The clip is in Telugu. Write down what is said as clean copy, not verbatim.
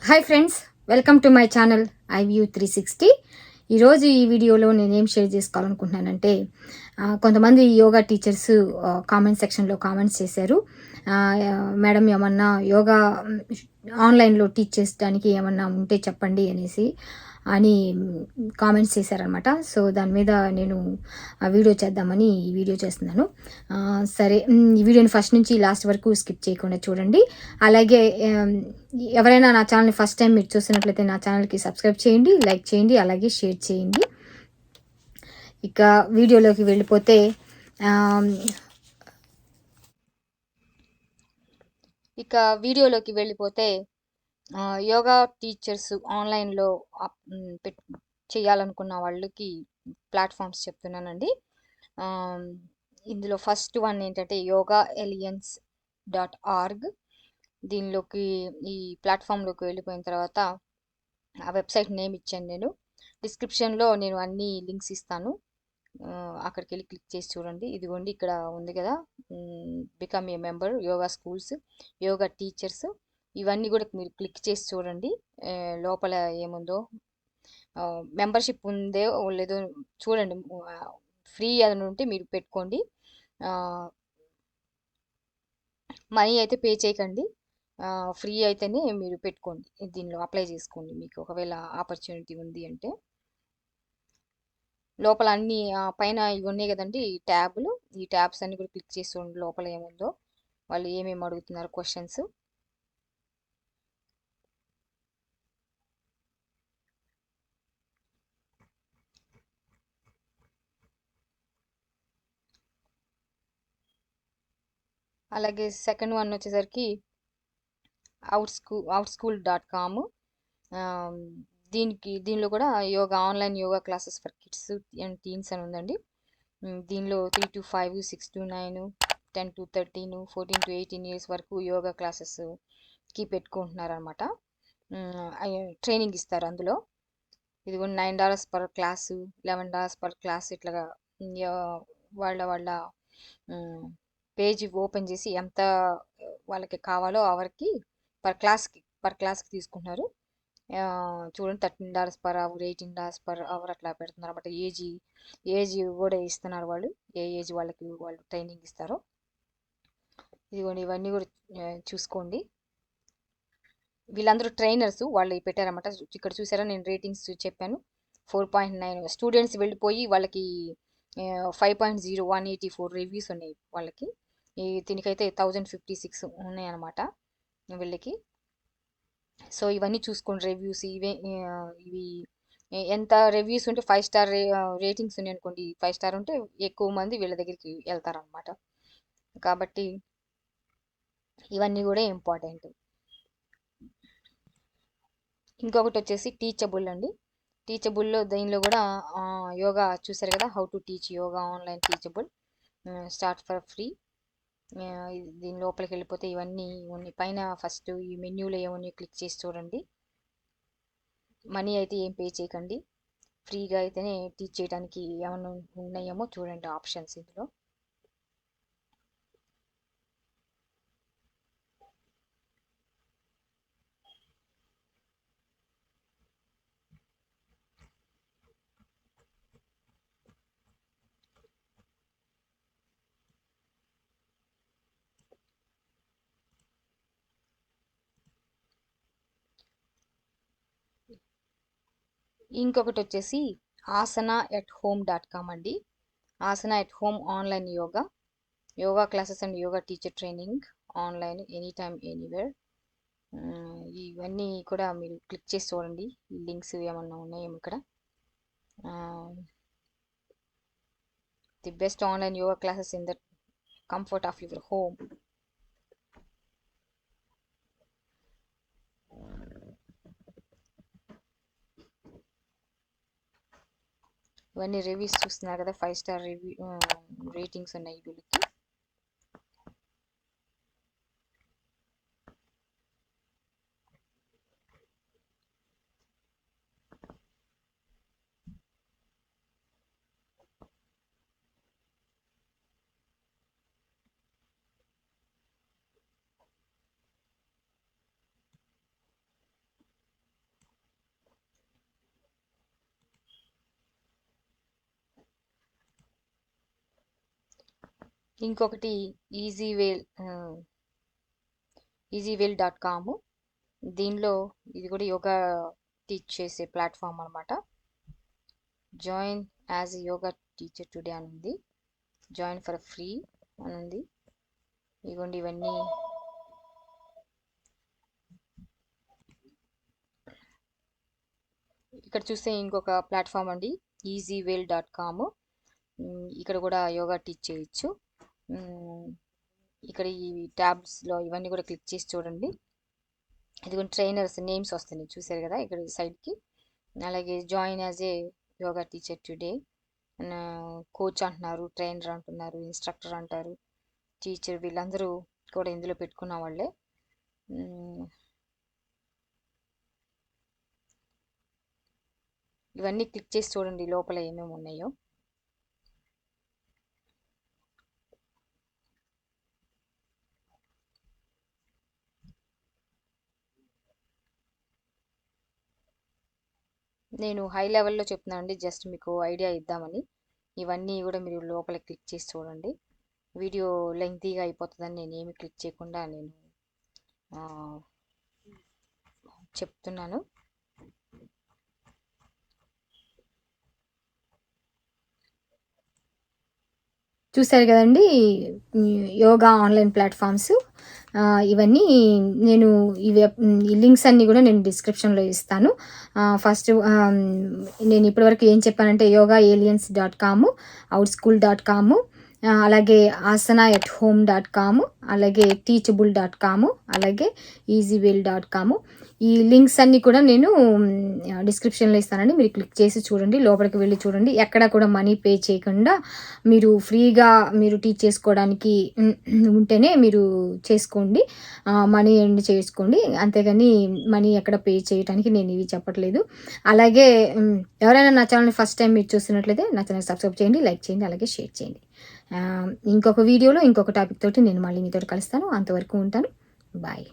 Hi friends, welcome to my channel iView 360. ఈరోజు ఈ వీడియోలో నేనేం షేర్ చేసుకోవాలనుకుంటున్నానంటే కొంతమంది యోగా టీచర్స్ కామెంట్ సెక్షన్లో కామెంట్స్ చేశారు. ఆ, మేడం ఏమన్నా యోగా ఆన్లైన్లో టీచ్ చేసడానికి ఏమన్నా ఉంటే చెప్పండి అనేసి అని కామెంట్స్ చేశారనమాట. సో దాని మీద నేను వీడియో చేద్దామని ఈ వీడియో చేస్తున్నాను. సరే, ఈ వీడియోని ఫస్ట్ నుంచి లాస్ట్ వరకు స్కిప్ చేయకుండా చూడండి. అలాగే ఎవరైనా నా ఛానల్ని ఫస్ట్ టైం మీరు చూసినట్లయితే నా ఛానల్కి సబ్స్క్రైబ్ చేయండి, లైక్ చేయండి, అలాగే షేర్ చేయండి. ఇక వీడియోలోకి వెళ్ళిపోతే ఆమ్, ఇక వీడియోలోకి వెళ్ళిపోతే యోగా టీచర్స్ ఆన్లైన్లో చేయాలనుకున్న వాళ్ళకి ప్లాట్ఫామ్స్ చెప్తున్నానండి. ఇందులో ఫస్ట్ వన్ ఏంటంటే యోగా ఎలియన్స్ .org. దీనిలోకి ఈ ప్లాట్ఫామ్లోకి వెళ్ళిపోయిన తర్వాత ఆ వెబ్సైట్ నేమ్ ఇచ్చాను. నేను డిస్క్రిప్షన్లో నేను అన్ని లింక్స్ ఇస్తాను. అక్కడికి వెళ్ళి క్లిక్ చేసి చూడండి. ఇదిగోండి, ఇక్కడ ఉంది కదా, become a member, yoga schools, yoga teachers, ఇవన్నీ కూడా మీరు క్లిక్ చేసి చూడండి. లోపల ఏముందో, మెంబర్షిప్ ఉందో లేదో చూడండి. ఫ్రీ అని ఉంటే మీరు పెట్టుకోండి. మనీ అయితే పే చేయకండి. ఫ్రీ అయితేనే మీరు పెట్టుకోండి, దీనిలో అప్లై చేసుకోండి మీకు ఒకవేళ ఆపర్చునిటీ ఉంది అంటే. లోపల అన్ని పైన ఇవి ఉన్నాయి కదండి ట్యాబ్లు, ఈ ట్యాబ్స్ అన్ని కూడా క్లిక్ చేసి చూడండి లోపల ఏముందో, వాళ్ళు ఏమేమి అడుగుతున్నారు క్వశ్చన్స్. అలాగే సెకండ్ వన్ వచ్చేసరికి outschool.com. దీనిలో కూడా yoga, online yoga classes for kids and teens అని ఉందండి. దీనిలో 3 to 5, 6 to 9, 10 to 13, 14 to 18 years వరకు యోగా క్లాసెస్కి పెట్టుకుంటున్నారనమాట. ట్రైనింగ్ ఇస్తారు అందులో. ఇది కూడా $9 పర్ క్లాసు, $11 పర్ క్లాస్, ఇట్లాగా వాళ్ళ పేజ్ ఓపెన్ చేసి ఎంత వాళ్ళకి కావాలో ఎవరికి పర్ క్లాస్కి తీసుకుంటున్నారు. చూడండి, $13 పర్ అవర్, $18 పర్ అవర్ అట్లా పెడుతున్నారు అనమాట. ఏజ్ కూడా ఇస్తున్నారు వాళ్ళు, ఏ ఏజ్ వాళ్ళకి వాళ్ళు ట్రైనింగ్ ఇస్తారో. ఇదిగోండి, ఇవన్నీ కూడా చూసుకోండి. వీళ్ళందరూ ట్రైనర్స్ వాళ్ళు పెట్టారన్నమాట. ఇక్కడ చూసారా, నేను రేటింగ్స్ చెప్పాను. 4.9 స్టూడెంట్స్ వెళ్ళిపోయి వాళ్ళకి 5.0 184 రివ్యూస్ ఉన్నాయి వాళ్ళకి. దీనికైతే 1056 ఉన్నాయి అన్నమాట వీళ్ళకి. సో ఇవన్నీ చూసుకోండి రివ్యూస్. ఇవి ఎంత రివ్యూస్ ఉంటే 5 స్టార్ రేటింగ్స్ ఉన్నాయి అనుకోండి, 5 స్టార్ ఉంటే ఎక్కువ మంది వీళ్ళ దగ్గరికి వెళ్తారనమాట. కాబట్టి ఇవన్నీ కూడా ఇంపార్టెంట్. ఇంకొకటి వచ్చేసి టీచబుల్ అండి. టీచబుల్లో దీనిలో కూడా యోగా చూసారు కదా, how to teach yoga online teachable, start for free. దీని లోపలికి వెళ్ళిపోతే ఇవన్నీ ఉన్నాయి. పైన ఫస్ట్ ఈ మెన్యూలో ఏమన్నా క్లిక్ చేసి చూడండి. మనీ అయితే ఏం పే చేయకండి, ఫ్రీగా అయితేనే టీచ్ చేయడానికి ఏమైనా ఉన్నాయేమో చూడండి ఆప్షన్స్ ఇందులో. ఇంకొకటి వచ్చేసి asana@home.com అండి. asana@home online yoga classes and yoga teacher training online any time anywhere. ఇవన్నీ కూడా మీరు క్లిక్ చేసి చూడండి, ఈ లింక్స్ ఏమన్నా ఉన్నాయేమో ఇక్కడ. The best online yoga classes in the comfort of your home. ఇవన్నీ రివ్యూస్ చూస్తున్నారు కదా, 5 స్టార్ రేటింగ్స్ ఉన్నాయి వీళ్ళకి. ఇంకొకటి easywell.com. దీనిలో ఇది కూడా యోగా టీచ్ చేసే ప్లాట్ఫామ్ అనమాట. Join as a yoga teacher today అని ఉంది. జాయిన్ ఫర్ ఫ్రీ అని ఉంది. ఇదిగోండి ఇవన్నీ ఇక్కడ చూస్తే ఇంకొక ప్లాట్ఫామ్ అండి, easywell.com. ఇక్కడ కూడా యోగా టీచ్ చేయొచ్చు. ఇక్కడ ఈ ట్యాబ్స్లో ఇవన్నీ కూడా క్లిక్ చేసి చూడండి. ఇదిగోండి ట్రైనర్స్ నేమ్స్ వస్తున్నాయి చూసారు కదా ఇక్కడ సైడ్కి. అలాగే join as a yoga teacher today, coach అంటున్నారు, ట్రైనర్ అంటున్నారు, ఇన్స్ట్రక్టర్ అంటారు, టీచర్, వీళ్ళందరూ కూడా ఇందులో పెట్టుకున్న వాళ్ళే. ఇవన్నీ క్లిక్ చేసి చూడండి లోపల ఏమేమి ఉన్నాయో. నేను హై లెవెల్లో చెప్తున్నాను అండి, జస్ట్ మీకు ఐడియా ఇద్దామని. ఇవన్నీ కూడా మీరు లోపల క్లిక్ చేసి చూడండి. వీడియో లెంగ్తీగా అయిపోతుందని నేను ఏమి క్లిక్ చేయకుండా నేను చెప్తున్నాను. చూసారు కదండి యోగా ఆన్లైన్ ప్లాట్ఫామ్స్. ఇవన్నీ నేను ఈ లింక్స్ అన్నీ కూడా నేను డిస్క్రిప్షన్లో ఇస్తాను. ఫస్ట్ నేను ఇప్పటివరకు ఏం చెప్పానంటే yogaaliens.com, outschool.com, అలాగే asana@home.com, అలాగే teachable.com, అలాగే easywell.com. ఈ లింక్స్ అన్నీ కూడా నేను డిస్క్రిప్షన్లో ఇస్తానండి. మీరు క్లిక్ చేసి చూడండి, లోపలికి వెళ్ళి చూడండి. ఎక్కడ కూడా మనీ పే చేయకుండా మీరు ఫ్రీగా మీరు టీచ్ చేసుకోవడానికి ఉంటేనే మీరు చేసుకోండి, మనీ ఎండ్ చేసుకోండి. అంతేగాని మనీ ఎక్కడ పే చేయడానికి నేను ఇవి చెప్పట్లేదు. అలాగే ఎవరైనా నా ఛానల్ని ఫస్ట్ టైం మీరు చూస్తున్నట్లయితే నా ఛానల్ సబ్స్క్రైబ్ చేయండి, లైక్ చేయండి, అలాగే షేర్ చేయండి. ఇంకొక వీడియోలో ఇంకొక టాపిక్ తోటి నేను మళ్ళీ మీతో కలుస్తాను. అంతవరకు ఉంటాను. బాయ్.